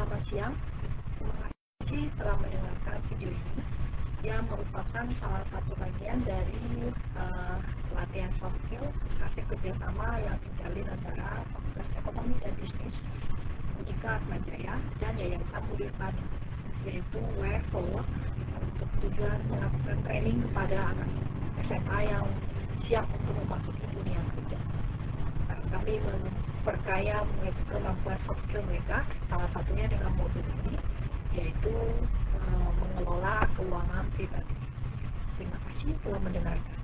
Selamat siang, terima kasih telah mendengarkan video ini yang merupakan salah satu bagian dari pelatihan soft skill hasil kerjasama yang terjalin antara Fakultas Ekonomi dan Bisnis Unika Atmajaya dan Yayasan Budir Padi, yaitu Way Forward, untuk tujuan melakukan training kepada anak SMA yang siap untuk memasuki dunia kerja. Kami memperkaya kemampuan soft skill mereka, salah satunya dengan modul ini, yaitu mengelola keuangan pribadi. Terima kasih telah mendengarkan.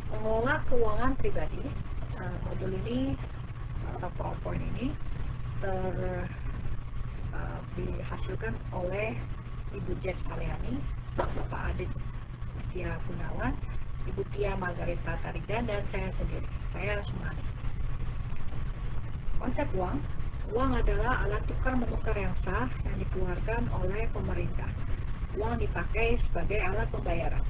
Mengelola keuangan pribadi, modul ini, PowerPoint ini dihasilkan oleh Ibu Jess Aliani, Bapak Adit Tia Gunawan, Ibu Tia Margarita Tarigan, dan saya sendiri, saya Sumani. Konsep uang adalah alat tukar menukar yang sah yang dikeluarkan oleh pemerintah. Uang dipakai sebagai alat pembayaran.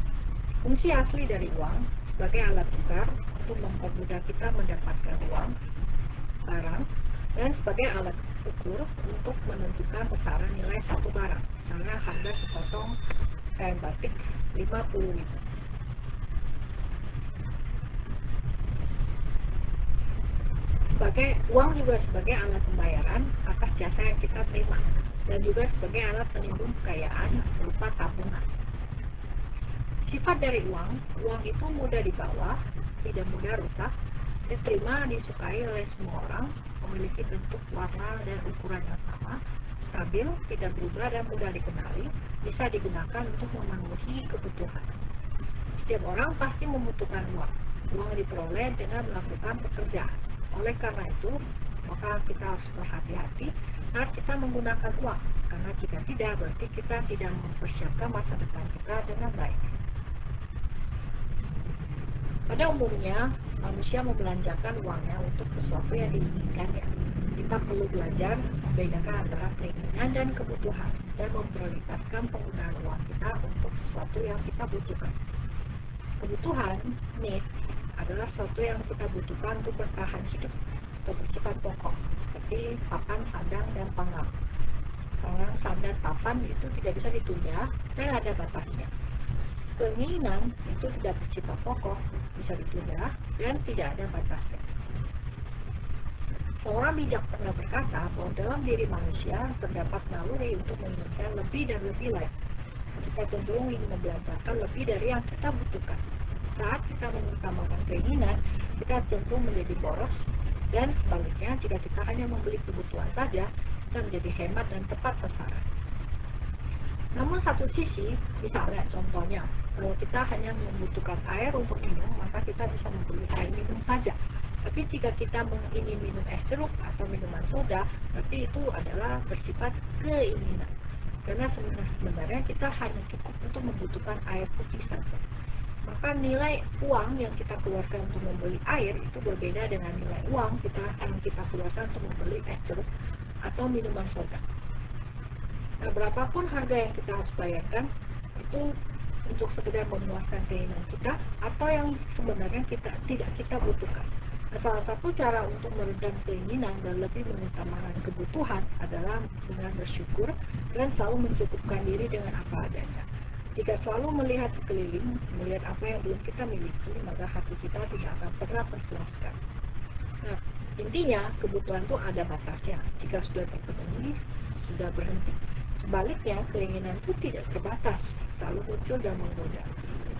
Fungsi asli dari uang sebagai alat tukar untuk mempermudah kita mendapatkan uang, barang, dan sebagai alat ukur untuk menentukan besaran nilai satu barang. Misalnya harga sepotong kain batik 50.000. Uang juga sebagai alat pembayaran atas jasa yang kita terima, dan juga sebagai alat pelindung kekayaan berupa tabungan. Sifat dari uang itu mudah dibawa, tidak mudah rusak, diterima, disukai oleh semua orang, memiliki bentuk, warna, dan ukuran yang sama, stabil, tidak berubah, dan mudah dikenali, bisa digunakan untuk memenuhi kebutuhan. Setiap orang pasti membutuhkan uang. Uang diperoleh dengan melakukan pekerjaan. Oleh karena itu, maka kita harus berhati-hati saat kita menggunakan uang, karena jika tidak, berarti kita tidak mempersiapkan masa depan kita dengan baik. Pada umumnya, manusia membelanjakan uangnya untuk sesuatu yang diinginkannya. Kita perlu belajar membedakan antara keinginan dan kebutuhan, dan memprioritaskan penggunaan uang kita untuk sesuatu yang kita butuhkan. Kebutuhan, need, adalah sesuatu yang kita butuhkan untuk bertahan hidup atau bersifat pokok, seperti papan, sandang, dan pangan. Pangan, sandang, papan itu tidak bisa ditunda dan ada batasnya. Keinginan itu tidak bersifat pokok, bisa ditunda, dan tidak ada batasnya. Seorang bijak pernah berkata bahwa dalam diri manusia terdapat naluri untuk menginginkan lebih dan lebih lagi. Kita cenderung ingin membelanjakan lebih dari yang kita butuhkan. Saat kita mengutamakan keinginan, kita cenderung menjadi boros, dan sebaliknya jika kita hanya membeli kebutuhan saja, kita menjadi hemat dan tepat sasaran. Namun satu sisi, misalnya contohnya, kalau kita hanya membutuhkan air untuk minum, maka kita bisa membeli air minum saja. Tapi jika kita ingin minum es jeruk atau minuman soda, berarti itu adalah bersifat keinginan. Karena sebenarnya kita hanya cukup untuk membutuhkan air putih saja. Maka nilai uang yang kita keluarkan untuk membeli air itu berbeda dengan nilai uang yang kita keluarkan untuk membeli es jeruk atau minuman soda. Nah, berapapun harga yang kita harus bayarkan itu untuk sekedar memuaskan keinginan kita atau yang sebenarnya tidak kita butuhkan. Nah, salah satu cara untuk meredam keinginan dan lebih mengutamakan kebutuhan adalah dengan bersyukur dan selalu mencukupkan diri dengan apa adanya. Jika selalu melihat sekeliling, melihat apa yang belum kita miliki, maka hati kita tidak akan pernah terpuaskan. Nah, intinya kebutuhan itu ada batasnya. Jika sudah terpenuhi, sudah berhenti. Sebaliknya, keinginan itu tidak terbatas, selalu muncul dan menggoda.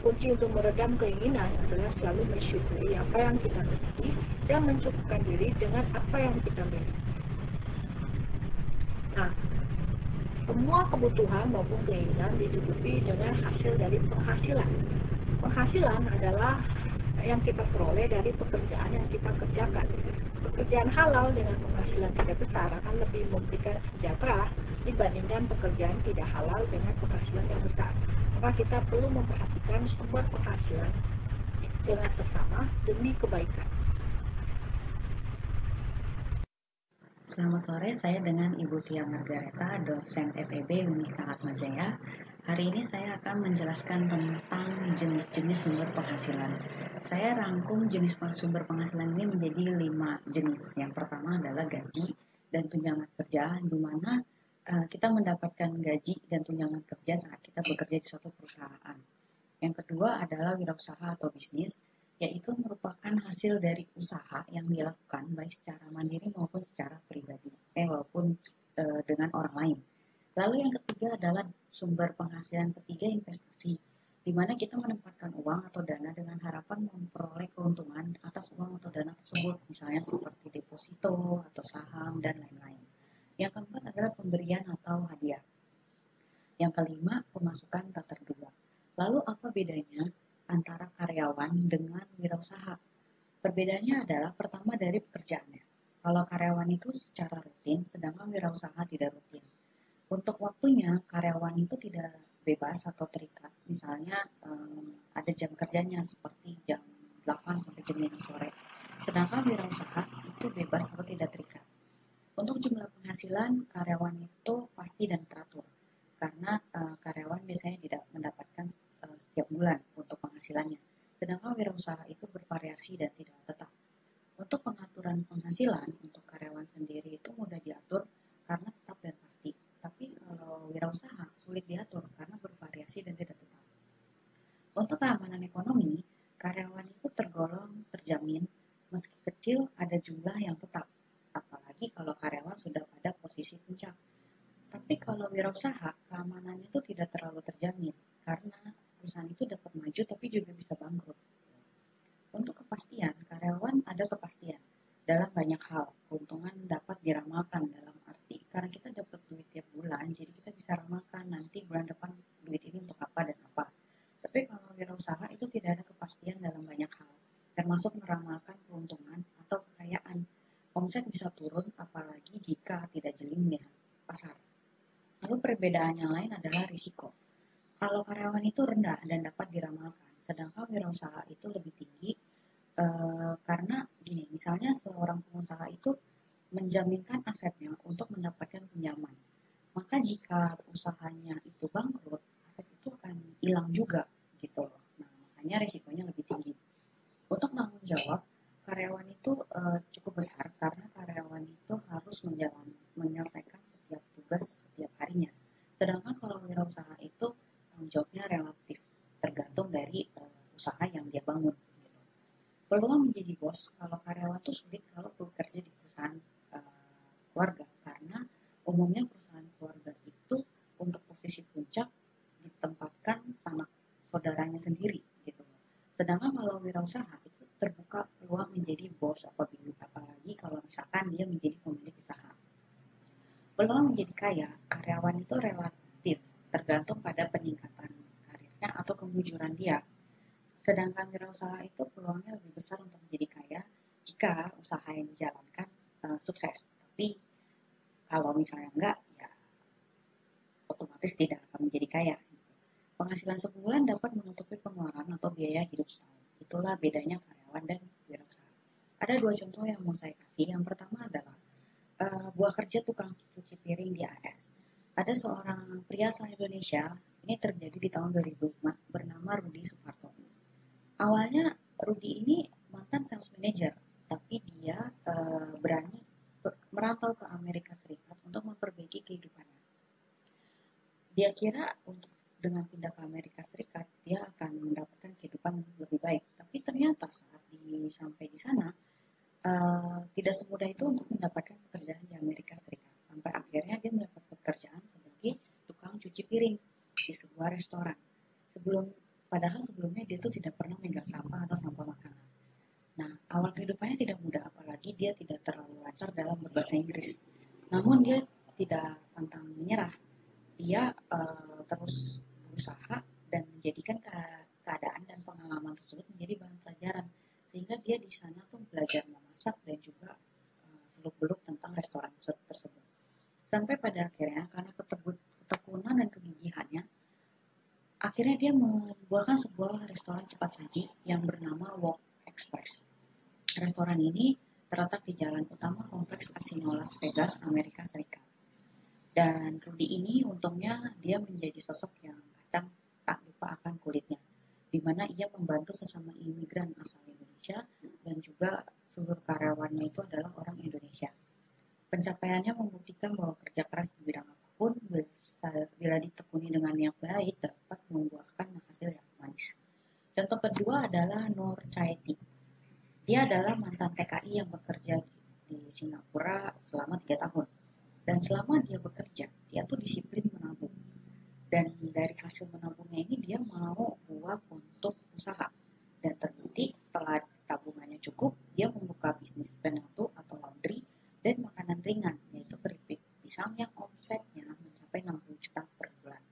Kunci untuk meredam keinginan adalah selalu mensyukuri apa yang kita miliki dan mencukupkan diri dengan apa yang kita miliki. Nah, semua kebutuhan maupun keinginan dicukupi dengan hasil dari penghasilan. Penghasilan adalah yang kita peroleh dari pekerjaan yang kita kerjakan. Pekerjaan halal dengan penghasilan tidak besar akan lebih memberikan sejahtera dibandingkan pekerjaan tidak halal dengan penghasilan yang besar. Maka kita perlu memperhatikan sumber penghasilan dengan sesama demi kebaikan. Selamat sore, saya dengan Ibu Tia Margareta, dosen FEB Unika Atmajaya. Hari ini saya akan menjelaskan tentang jenis-jenis sumber penghasilan. Saya rangkum jenis sumber penghasilan ini menjadi 5 jenis. Yang pertama adalah gaji dan tunjangan kerja, di mana kita mendapatkan gaji dan tunjangan kerja saat kita bekerja di suatu perusahaan. Yang kedua adalah wirausaha atau bisnis, yaitu merupakan hasil dari usaha yang dilakukan baik secara mandiri maupun secara pribadi, walaupun dengan orang lain. Lalu yang ketiga adalah sumber penghasilan ketiga, investasi, di mana kita menempatkan uang atau dana dengan harapan memperoleh keuntungan atas uang atau dana tersebut, misalnya seperti deposito atau saham dan lain-lain. Yang keempat adalah pemberian atau hadiah. Yang kelima, pemasukan tak terduga. Lalu apa bedanya antara karyawan dengan wirausaha? Perbedaannya adalah pertama dari pekerjaannya. Kalau karyawan itu secara rutin, sedangkan wirausaha tidak rutin. Untuk waktunya, karyawan itu tidak bebas atau terikat. Misalnya ada jam kerjanya seperti jam 8 sampai jam 5 sore. Sedangkan wirausaha itu bebas atau tidak terikat. Untuk jumlah penghasilan, karyawan itu pasti dan teratur. Karena karyawan biasanya tidak mendapatkan setiap bulan untuk penghasilannya. Sedangkan wirausaha itu bervariasi dan tidak tetap. Untuk pengaturan penghasilan untuk karyawan sendiri itu mudah diatur karena tetap dan pasti. Tapi kalau wirausaha sulit diatur karena bervariasi dan tidak tetap. Untuk keamanan ekonomi, karyawan itu tergolong terjamin meski kecil ada jumlah yang tetap. Apalagi kalau karyawan sudah pada posisi puncak. Tapi kalau wirausaha, keamanannya itu tidak terlalu terjamin karena perusahaan itu dapat maju tapi juga bisa bangkrut. Untuk kepastian, karyawan ada kepastian dalam banyak hal. Keuntungan dapat diramalkan dalam arti karena kita dapat duit tiap bulan, jadi kita bisa ramalkan nanti bulan depan duit ini untuk apa dan apa. Tapi kalau wirausaha itu tidak ada kepastian dalam banyak hal, termasuk meramalkan keuntungan atau kekayaan. Omset bisa turun apalagi jika tidak jeli melihat pasar. Lalu perbedaan yang lain adalah risiko. Kalau karyawan itu rendah dan dapat diramalkan, sedangkan wirausaha itu lebih tinggi karena gini, misalnya seorang pengusaha itu menjaminkan asetnya untuk mendapatkan pinjaman. Maka jika usahanya itu bangkrut, aset itu akan hilang juga gitu loh. Nah, makanya risikonya lebih tinggi. Untuk tanggung jawab, karyawan itu cukup besar karena karyawan itu harus menyelesaikan setiap tugas setiap harinya. Sedangkan kalau wirausaha itu tanggung jawabnya relatif tergantung dari usaha yang dia bangun. Gitu. Peluang menjadi bos kalau karyawan itu sulit kalau bekerja di perusahaan keluarga karena umumnya perusahaan keluarga itu untuk posisi puncak ditempatkan sanak saudaranya sendiri gitu. Sedangkan kalau wirausaha itu terbuka peluang menjadi bos apalagi kalau misalkan dia menjadi pemilik usaha. Peluang menjadi kaya, karyawan itu relatif tergantung pada peningkatan karirnya atau kemujuran dia. Sedangkan wirausaha itu peluangnya lebih besar untuk menjadi kaya jika usaha yang dijalankan sukses. Tapi kalau misalnya enggak, ya otomatis tidak akan menjadi kaya. Penghasilan sebulan dapat menutupi pengeluaran atau biaya hidup setahun. Itulah bedanya karyawan dan wirausaha. Ada dua contoh yang mau saya kasih. Yang pertama adalah buah kerja tukang cuci piring di AS. Ada seorang pria asal Indonesia, ini terjadi di tahun 2005, bernama Rudi Suparto. Awalnya Rudi ini mantan sales manager, tapi dia berani merantau ke Amerika Serikat untuk memperbaiki kehidupannya. Dia kira untuk dengan pindah ke Amerika Serikat dia akan mendapatkan kehidupan lebih baik, tapi ternyata saat sampai di sana tidak semudah itu untuk mendapatkan pekerjaan di Amerika Serikat. Sampai akhirnya dia mendapat pekerjaan sebagai tukang cuci piring di sebuah restoran. Padahal sebelumnya dia tuh tidak pernah megang sampah atau sampah makanan. Nah, awal kehidupannya tidak mudah, apalagi dia tidak terlalu lancar dalam berbahasa Inggris. Namun dia tidak pantang menyerah. Dia terus berusaha dan menjadikan keadaan dan pengalaman tersebut menjadi bahan pelajaran. Sehingga dia di sana tuh belajar memasak dan juga seluk-beluk tentang restoran tersebut. Sampai pada akhirnya karena ketekunan dan kegigihannya, akhirnya dia membuahkan sebuah restoran cepat saji yang bernama Wok Express. Restoran ini terletak di jalan utama kompleks kasino Las Vegas, Amerika Serikat. Dan Rudy ini untungnya dia menjadi sosok yang kacang tak lupa akan kulitnya, di mana ia membantu sesama imigran asal Indonesia dan juga seluruh karyawannya itu adalah orang Indonesia. Pencapaiannya membuktikan bahwa kerja keras di bidang apapun bila ditekuni dengan niat baik dapat membuahkan hasil yang manis. Contoh kedua adalah Nur Caeti. Dia adalah mantan TKI yang bekerja di Singapura selama 3 tahun. Dan selama dia bekerja, dia tuh disiplin menabung. Dan dari hasil menabungnya ini dia mau buat untuk usaha. Dan terbukti setelah tabungannya cukup, dia membuka bisnis penatu atau laundry dan makanan ringan, yaitu keripik pisang yang omsetnya mencapai 60 juta per bulan.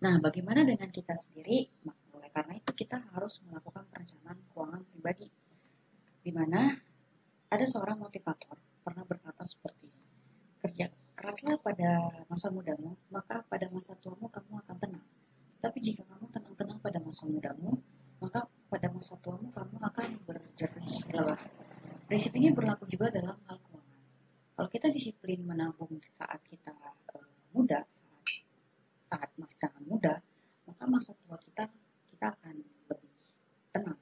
Nah, bagaimana dengan kita sendiri? Oleh karena itu kita harus melakukan perencanaan keuangan pribadi, di mana ada seorang motivator pernah berkata seperti ini, kerja keraslah pada masa mudamu, maka pada masa tuamu kamu akan tenang. Tapi jika kamu tenang-tenang pada masa mudamu, maka pada masa tuamu kamu akan berjerih lelah. Prinsip ini berlaku juga dalam hal keuangan. Kalau kita disiplin menabung saat kita muda, saat masa muda, maka masa tua kita akan lebih tenang.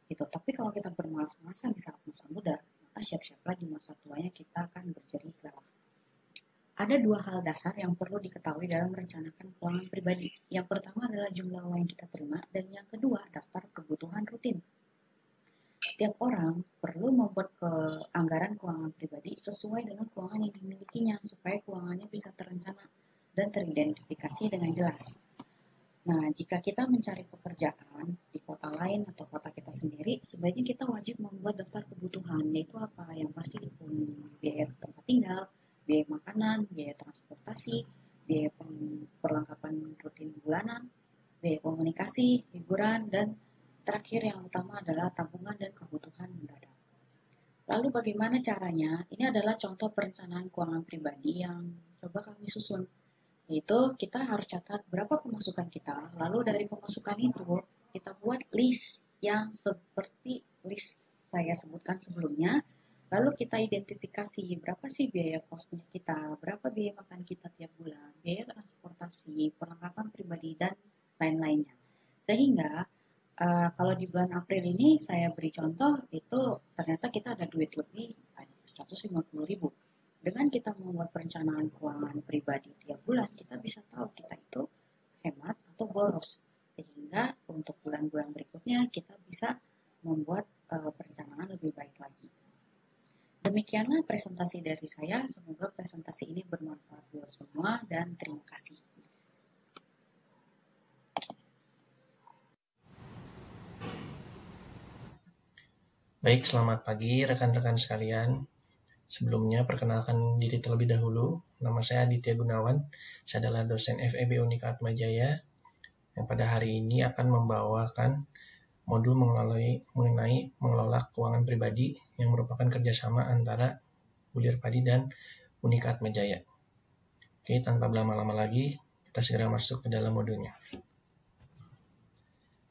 Gitu. Tapi kalau kita bermalas-malasan di saat masa muda, maka siap-siaplah di masa tuanya kita akan berjerih lelah. Ada 2 hal dasar yang perlu diketahui dalam merencanakan keuangan pribadi. Yang pertama adalah jumlah uang yang kita terima, dan yang kedua daftar kebutuhan rutin. Setiap orang perlu membuat anggaran keuangan pribadi sesuai dengan keuangan yang dimilikinya supaya keuangannya bisa terencana dan teridentifikasi dengan jelas. Nah, jika kita mencari pekerjaan di kota lain atau kota kita sendiri, sebaiknya kita wajib membuat daftar kebutuhan, yaitu apa? Yang pasti biaya tempat tinggal, biaya makanan, biaya transportasi, biaya perlengkapan rutin bulanan, biaya komunikasi, hiburan, dan terakhir yang utama adalah tabungan dan kebutuhan mendadak. Lalu bagaimana caranya? Ini adalah contoh perencanaan keuangan pribadi yang coba kami susun. Yaitu kita harus catat berapa pemasukan kita, lalu dari pemasukan itu kita buat list yang seperti list saya sebutkan sebelumnya. Lalu kita identifikasi berapa sih biaya kosnya kita, berapa biaya makan kita tiap bulan, biaya transportasi, perlengkapan pribadi, dan lain-lainnya. Sehingga kalau di bulan April ini saya beri contoh, itu ternyata kita ada duit lebih, ada 150.000. Dengan kita membuat perencanaan keuangan pribadi tiap bulan, kita bisa tahu kita itu hemat atau boros. Sehingga untuk bulan-bulan berikutnya kita bisa membuat perencanaan lebih baik lagi. Demikianlah presentasi dari saya, semoga presentasi ini bermanfaat buat semua dan terima kasih. Baik, selamat pagi rekan-rekan sekalian. Sebelumnya perkenalkan diri terlebih dahulu. Nama saya Aditya Gunawan. Saya adalah dosen FEB Unika Atmajaya yang pada hari ini akan membawakan modul mengenai mengelola keuangan pribadi yang merupakan kerjasama antara Bulir Padi dan Unika Atmajaya. Oke, tanpa berlama-lama lagi, kita segera masuk ke dalam modulnya.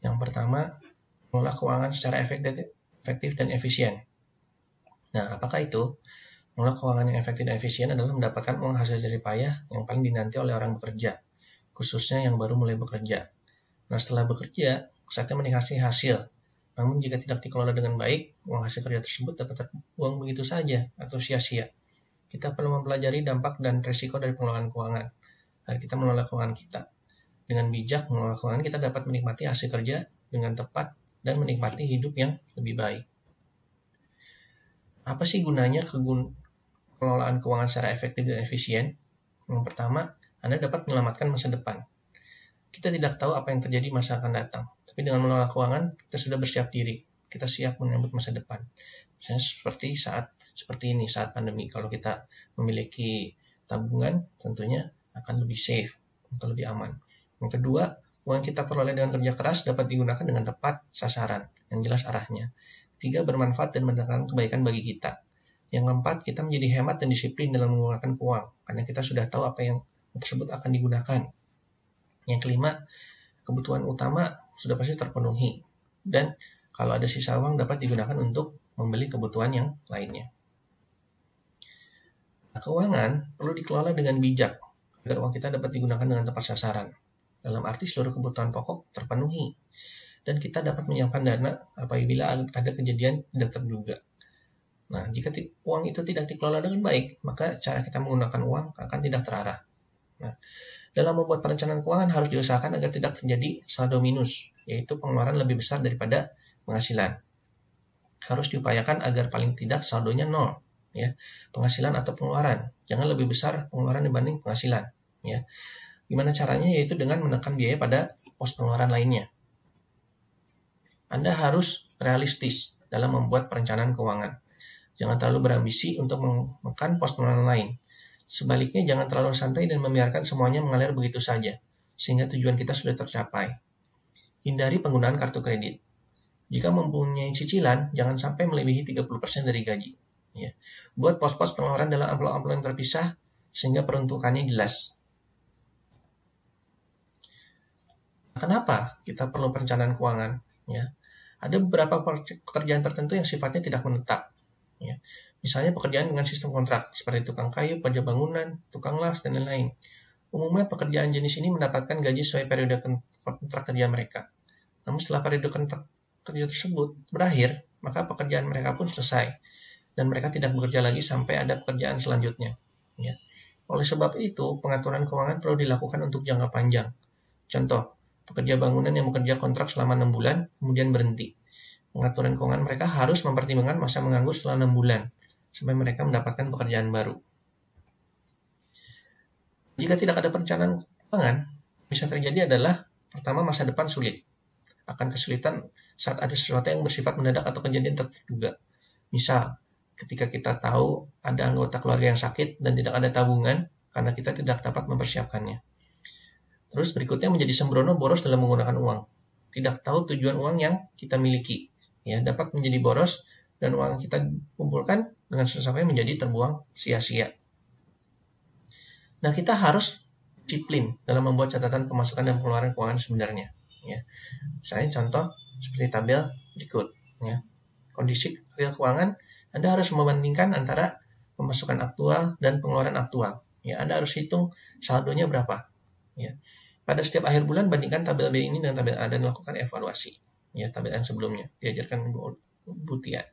Yang pertama, mengelola keuangan secara efektif dan efisien. Nah, apakah itu? Mengelola keuangan yang efektif dan efisien adalah mendapatkan uang hasil jerih payah yang paling dinanti oleh orang bekerja, khususnya yang baru mulai bekerja. Nah, setelah bekerja, saatnya menikmati hasil. Namun jika tidak dikelola dengan baik, uang hasil kerja tersebut dapat terbuang begitu saja atau sia-sia. Kita perlu mempelajari dampak dan risiko dari pengelolaan keuangan. Agar kita mengelola keuangan kita. Dengan bijak mengelola keuangan, kita dapat menikmati hasil kerja dengan tepat dan menikmati hidup yang lebih baik. Apa sih gunanya pengelolaan keuangan secara efektif dan efisien? Yang pertama, Anda dapat menyelamatkan masa depan. Kita tidak tahu apa yang terjadi masa akan datang, tapi dengan mengelola keuangan, kita sudah bersiap diri. Kita siap menyambut masa depan. Misalnya seperti ini saat pandemi. Kalau kita memiliki tabungan, tentunya akan lebih safe atau lebih aman. Yang kedua, uang yang kita peroleh dengan kerja keras dapat digunakan dengan tepat sasaran, yang jelas arahnya. Ketiga, bermanfaat dan mendatangkan kebaikan bagi kita. Yang keempat, kita menjadi hemat dan disiplin dalam menggunakan uang, karena kita sudah tahu apa yang tersebut akan digunakan. Yang kelima, kebutuhan utama sudah pasti terpenuhi. Dan kalau ada sisa uang dapat digunakan untuk membeli kebutuhan yang lainnya. Nah, keuangan perlu dikelola dengan bijak agar uang kita dapat digunakan dengan tepat sasaran. Dalam arti seluruh kebutuhan pokok terpenuhi dan kita dapat menyiapkan dana apabila ada kejadian tidak terduga. Nah, jika uang itu tidak dikelola dengan baik, maka cara kita menggunakan uang akan tidak terarah. Nah, dalam membuat perencanaan keuangan harus diusahakan agar tidak terjadi saldo minus, yaitu pengeluaran lebih besar daripada penghasilan. Harus diupayakan agar paling tidak saldonya nol, ya, penghasilan atau pengeluaran. Jangan lebih besar pengeluaran dibanding penghasilan, ya. Gimana caranya? Yaitu dengan menekan biaya pada pos pengeluaran lainnya. Anda harus realistis dalam membuat perencanaan keuangan. Jangan terlalu berambisi untuk menekan pos pengeluaran lain. Sebaliknya, jangan terlalu santai dan membiarkan semuanya mengalir begitu saja, sehingga tujuan kita sudah tercapai. Hindari penggunaan kartu kredit. Jika mempunyai cicilan, jangan sampai melebihi 30% dari gaji. Ya. Buat pos-pos pengeluaran dalam amplop-amplop yang terpisah, sehingga peruntukannya jelas. Kenapa kita perlu perencanaan keuangan? Ya. Ada beberapa pekerjaan tertentu yang sifatnya tidak menetap. Ya. Misalnya pekerjaan dengan sistem kontrak, seperti tukang kayu, pekerja bangunan, tukang las, dan lain-lain. Umumnya pekerjaan jenis ini mendapatkan gaji sesuai periode kontrak kerja mereka. Namun setelah periode kontrak kerja tersebut berakhir, maka pekerjaan mereka pun selesai, dan mereka tidak bekerja lagi sampai ada pekerjaan selanjutnya. Ya. Oleh sebab itu, pengaturan keuangan perlu dilakukan untuk jangka panjang. Contoh, pekerja bangunan yang bekerja kontrak selama 6 bulan, kemudian berhenti. Pengaturan keuangan mereka harus mempertimbangkan masa menganggur setelah 6 bulan, sampai mereka mendapatkan pekerjaan baru. Jika tidak ada perencanaan keuangan, bisa terjadi adalah, pertama, masa depan sulit. Akan kesulitan saat ada sesuatu yang bersifat mendadak atau kejadian terduga. Misal, ketika kita tahu ada anggota keluarga yang sakit dan tidak ada tabungan, karena kita tidak dapat mempersiapkannya. Terus berikutnya menjadi sembrono boros dalam menggunakan uang. Tidak tahu tujuan uang yang kita miliki. Ya, dapat menjadi boros dan uang kita kumpulkan dengan susah-susah menjadi terbuang sia-sia. Nah, kita harus disiplin dalam membuat catatan pemasukan dan pengeluaran keuangan sebenarnya. Ya. Misalnya contoh seperti tabel berikut. Ya. Kondisi real keuangan, Anda harus membandingkan antara pemasukan aktual dan pengeluaran aktual. Ya, Anda harus hitung saldonya berapa. Ya. Pada setiap akhir bulan, bandingkan tabel B ini dengan tabel A dan lakukan evaluasi. Ya, tabel yang sebelumnya diajarkan Bu Tia.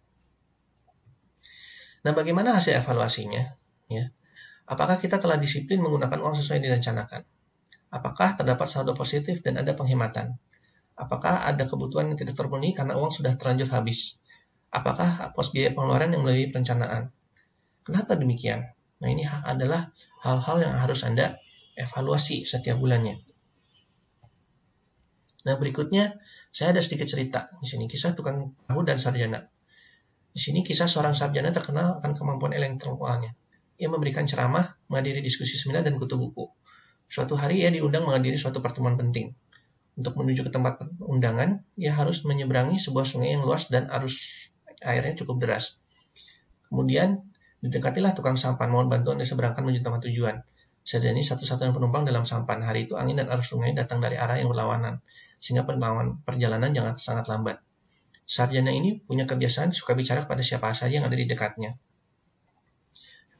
Nah, bagaimana hasil evaluasinya? Ya. Apakah kita telah disiplin menggunakan uang sesuai yang direncanakan? Apakah terdapat saldo positif dan ada penghematan? Apakah ada kebutuhan yang tidak terpenuhi karena uang sudah terlanjur habis? Apakah pos biaya pengeluaran yang melebihi perencanaan? Kenapa demikian? Nah, ini adalah hal-hal yang harus Anda evaluasi setiap bulannya. Nah, berikutnya saya ada sedikit cerita. Di sini kisah tukang tahu dan sarjana. Di sini kisah seorang sarjana terkenal akan kemampuan intelektualnya. Ia memberikan ceramah, menghadiri diskusi seminar dan kutu buku. Suatu hari ia diundang menghadiri suatu pertemuan penting. Untuk menuju ke tempat undangan, ia harus menyeberangi sebuah sungai yang luas dan arus airnya cukup deras. Kemudian didekatilah tukang sampan, mohon bantuan diseberangkan menuju tempat tujuan. Saya ini satu-satunya penumpang dalam sampan. Hari itu angin dan arus sungai datang dari arah yang berlawanan, sehingga perjalanan sangat lambat. Sarjana ini punya kebiasaan suka bicara kepada siapa saja yang ada di dekatnya.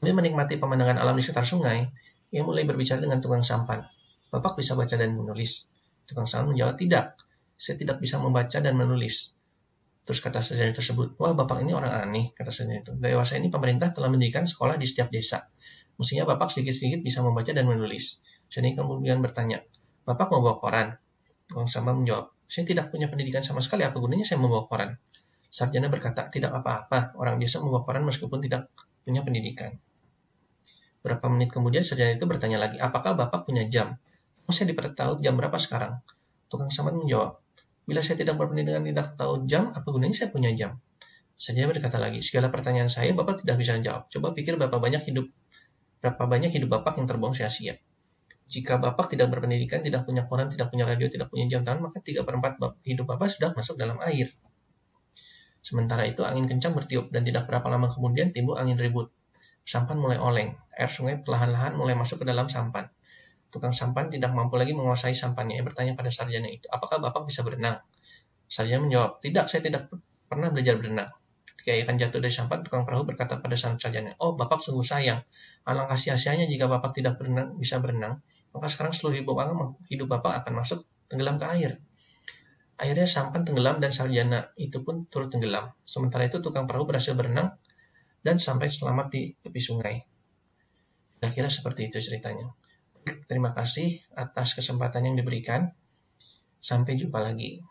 Sambil menikmati pemandangan alam di sekitar sungai, ia mulai berbicara dengan tukang sampan. Bapak bisa baca dan menulis? Tukang sampan menjawab, tidak. Saya tidak bisa membaca dan menulis. Terus kata sarjana tersebut, wah bapak ini orang aneh, kata sarjana itu. Dewasa ini pemerintah telah mendirikan sekolah di setiap desa. Mestinya bapak sedikit-sedikit bisa membaca dan menulis. Sarjana kemudian bertanya, bapak mau bawa koran? Tukang sampan menjawab, saya tidak punya pendidikan sama sekali, apa gunanya saya membawa koran? Sarjana berkata, tidak apa-apa, orang biasa membawa koran meskipun tidak punya pendidikan. Berapa menit kemudian sarjana itu bertanya lagi, apakah bapak punya jam? Saya diberitahu jam berapa sekarang? Tukang sampan menjawab, bila saya tidak berpendidikan tidak tahu jam, apa gunanya saya punya jam? Sarjana berkata lagi, segala pertanyaan saya bapak tidak bisa jawab. Coba pikir berapa banyak hidup bapak yang terbuang sia-sia. Jika bapak tidak berpendidikan, tidak punya koran, tidak punya radio, tidak punya jam tangan, maka 3/4 hidup bapak sudah masuk dalam air. Sementara itu angin kencang bertiup dan tidak berapa lama kemudian timbul angin ribut. Sampan mulai oleng, air sungai perlahan-lahan mulai masuk ke dalam sampan. Tukang sampan tidak mampu lagi menguasai sampannya. Ia bertanya pada sarjana itu, apakah bapak bisa berenang? Sarjana menjawab, tidak, saya tidak pernah belajar berenang. Ketika ikan jatuh dari sampan, tukang perahu berkata pada sang sarjana, "Oh, Bapak sungguh sayang. Alangkah sia-sianya jika Bapak tidak bisa berenang, maka sekarang seluruh hidup Bapak akan masuk tenggelam ke air." Akhirnya sampan tenggelam dan sarjana itu pun turut tenggelam. Sementara itu tukang perahu berhasil berenang dan sampai selamat di tepi sungai. Kira-kira seperti itu ceritanya. Terima kasih atas kesempatan yang diberikan. Sampai jumpa lagi.